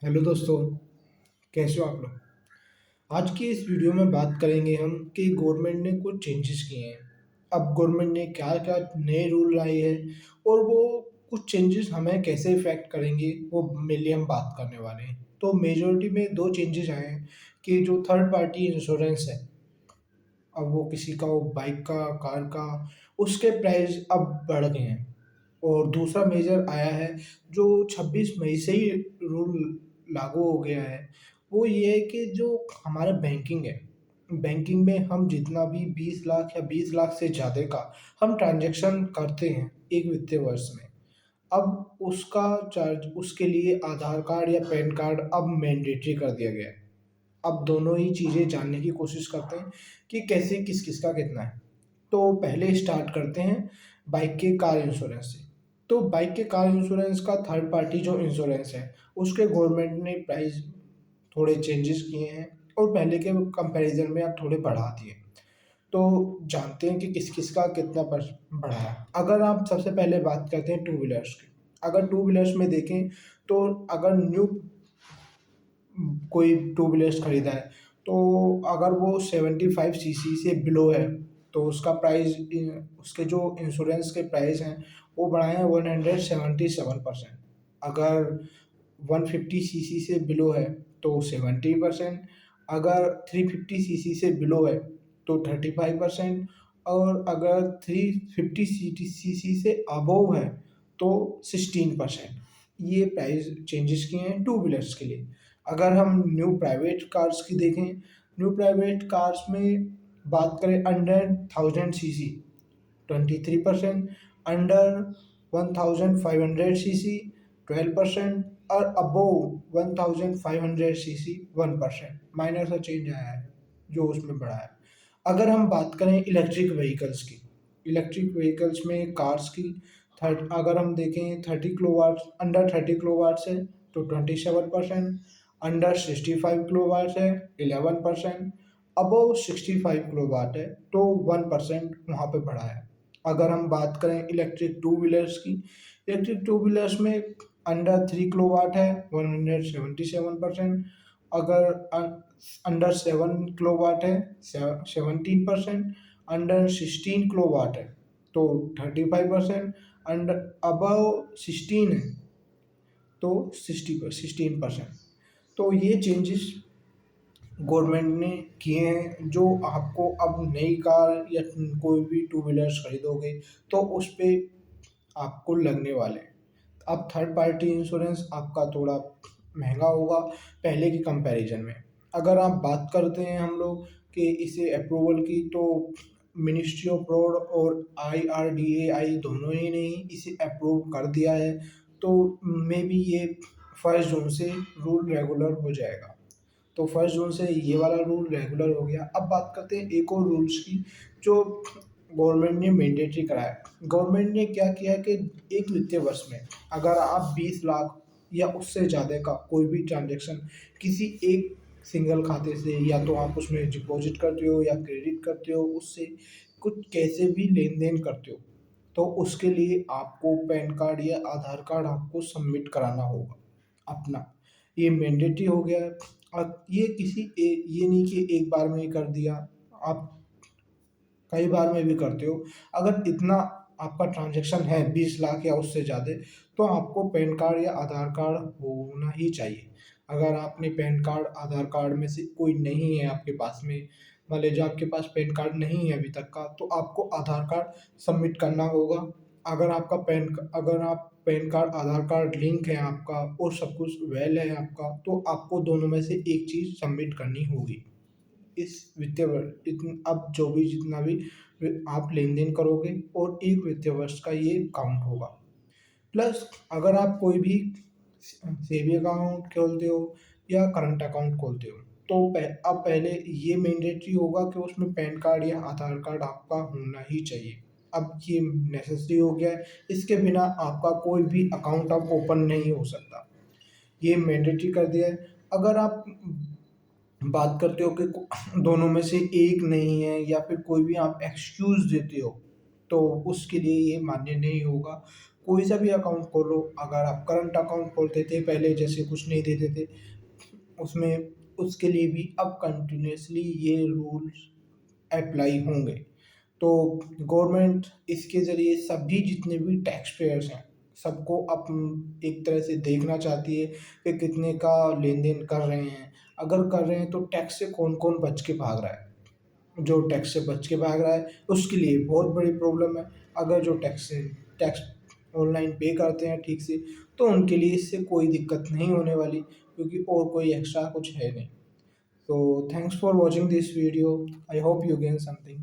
Hello दोस्तों, कैसे हो आप लोग? आज की इस वीडियो में बात करेंगे हम कि गवर्नमेंट ने कुछ चेंजेस किए हैं। अब गवर्नमेंट ने क्या-क्या नए रूल लाए हैं और वो कुछ चेंजेस हमें कैसे इफ़ेक्ट करेंगे, वो मेनली हम बात करने वाले हैं। तो मेजॉरिटी में 2 चेंजेस आए हैं कि जो थर्ड पार्टी इंश्योरेंस है, अब वो किसी का हो बाइक का, कार का, उसके प्राइस अब बढ़ गए हैं। और दूसरा मेजर आया है जो 26 मई से ही रूल लागू हो गया है, वो ये है कि जो हमारा बैंकिंग है, बैंकिंग में हम जितना भी 20 लाख या 20 लाख से ज़्यादा का हम ट्रांज़ैक्शन करते हैं एक वित्तीय वर्ष में, अब उसका चार्ज उसके लिए आधार कार्ड या पैन कार्ड अब मैंडेटरी कर दिया गया है। अब दोनों ही चीज़ें जानने की कोशिश करते हैं कि कैसे किस-किस का कितना है। तो पहले स्टार्ट करते हैं बाइक के कार इंश्योरेंस से। तो बाइक के कार इंश्योरेंस का थर्ड पार्टी जो इंश्योरेंस है, उसके गवर्नमेंट ने प्राइस थोड़े चेंजेस किए हैं और पहले के कंपैरिज़न में अब थोड़े बढ़ा दिए। तो जानते हैं कि किस-किस का कितना बढ़ा है। अगर आप सबसे पहले बात करते हैं टू व्हीलर्स की। अगर टू व्हीलर्स में देखें तो अगर न्यू कोई टू व्हीलर्स खरीदा है, तो अगर वो 75 सीसी से बिलो है, तो उसका प्राइस उसके जो इंश्योरेंस के प्राइस हैं, वो बढ़ाए हैं 177%। अगर 150 सीसी से बिलो है, तो 70%। अगर 350 सीसी से बिलो है, तो 35%। और अगर 350 सीसी से अबोव है, तो 16%। ये प्राइस चेंजेस किए हैं टू व्हीलर्स के लिए। अगर हम न्यू प्राइवेट कार्स की देखें, न्यू प्राइवेट कार्स में बात करें अंडर 1000 सीसी 23%, अंडर 1500 सीसी 12% और अबोव 1500 सीसी 1%। माइनर सा चेंज आया है, जो उसमें बढ़ा है। अगर हम बात करें इलेक्ट्रिक व्हीकल्स की, इलेक्ट्रिक व्हीकल्स में कार्स की थर्ड अगर हम देखें 30 किलोवाट अंडर 30 किलोवाट्स है तो 27%, अंडर 65 किलोवाट है 11%, अबव 65 किलोवाट है तो 1% वहाँ पे बढ़ा है। अगर हम बात करें इलेक्ट्रिक टू व्हीलर्स की, इलेक्ट्रिक टू व्हीलर्स में अंडर 3 किलोवाट है 177%, अगर अंडर 7 किलोवाट है 17%, अंडर 16 किलोवाट है तो 35%, अंडर अबव 16 है तो 16%। तो ये चेंजेस गवर्नमेंट ने किए हैं जो आपको अब नई कार या कोई भी टू व्हीलर्स खरीदोगे तो उस पे आपको लगने वाले हैं। अब थर्ड पार्टी इंश्योरेंस आपका थोड़ा महंगा होगा पहले की कंपैरिजन में। अगर आप बात करते हैं हम लोग कि इसे अप्रूवल की, तो मिनिस्ट्री ऑफ रोड और IRDAI दोनों ही ने इसे अप्रूव कर दिया है, तो मे बी ये 1 जून से रूल रेगुलर हो जाएगा। तो 1 जून से ये वाला रूल रेगुलर हो गया। अब बात करते हैं एक और रूल्स की जो गवर्नमेंट ने मैंडेटरी कराया। गवर्नमेंट ने क्या किया कि एक वित्तीय वर्ष में अगर आप 20 लाख या उससे ज़्यादा का कोई भी ट्रांज़ैक्शन किसी एक सिंगल खाते से, या तो आप उसमें डिपॉज़िट करते हो या क्रेडिट करते हो, उससे कुछ कैसे भी लेन-देन करते हो, तो उसके लिए आपको पैन कार्ड या आधार कार्ड आपको सबमिट कराना होगा अपना। ये मैंडेटरी हो गया है। और ये नहीं कि एक बार में ही कर दिया, आप कई बार में भी करते हो। अगर इतना आपका ट्रांज़ैक्शन है 20 लाख या उससे ज़्यादा, तो आपको पैन कार्ड या आधार कार्ड होना ही चाहिए। अगर आपने पैन कार्ड, आधार कार्ड में से कोई नहीं है आपके पास में, मान लीजिए आपके पास पैन कार्ड नहीं है अभी तक का, तो आपको आधार कार्ड सबमिट करना होगा। अगर आप पैन कार्ड, आधार कार्ड लिंक है आपका और सब कुछ वेल है आपका, तो आपको दोनों में से एक चीज़ सबमिट करनी होगी। इस वित्तीय वर्ष अब जो भी जितना भी आप लेन-देन करोगे और एक वित्तीय वर्ष का ये काउंट होगा। प्लस अगर आप कोई भी सेविंग अकाउंट खोलते हो या करंट अकाउंट खोलते हो, तो अब पहले ये मैंडेटरी होगा कि उसमें पैन कार्ड या आधार कार्ड आपका होना ही चाहिए। अब ये नेसेसरी हो गया है, इसके बिना आपका कोई भी अकाउंट अब ओपन नहीं हो सकता। ये मैंडेटरी कर दिया है। अगर आप बात करते हो कि दोनों में से एक नहीं है या फिर कोई भी आप एक्सक्यूज़ देते हो, तो उसके लिए ये मान्य नहीं होगा। कोई सा भी अकाउंट खोलो, अगर आप करंट अकाउंट खोलते थे पहले जैसे कुछ नहीं देते थे उसमें, उसके लिए भी अब कंटिन्यूअसली ये रूल्स अप्लाई होंगे। तो गवर्नमेंट इसके ज़रिए सभी जितने भी टैक्स पेयर्स हैं सबको एक तरह से देखना चाहती है कि कितने का लेन देन कर रहे हैं। अगर कर रहे हैं तो टैक्स से कौन कौन बच के भाग रहा है। जो टैक्स से बच के भाग रहा है उसके लिए बहुत बड़ी प्रॉब्लम है। अगर जो टैक्स ऑनलाइन पे करते हैं ठीक से, तो उनके लिए इससे कोई दिक्कत नहीं होने वाली, क्योंकि और कोई एक्स्ट्रा कुछ है नहीं। So thanks for watching this video. I hope you gain something.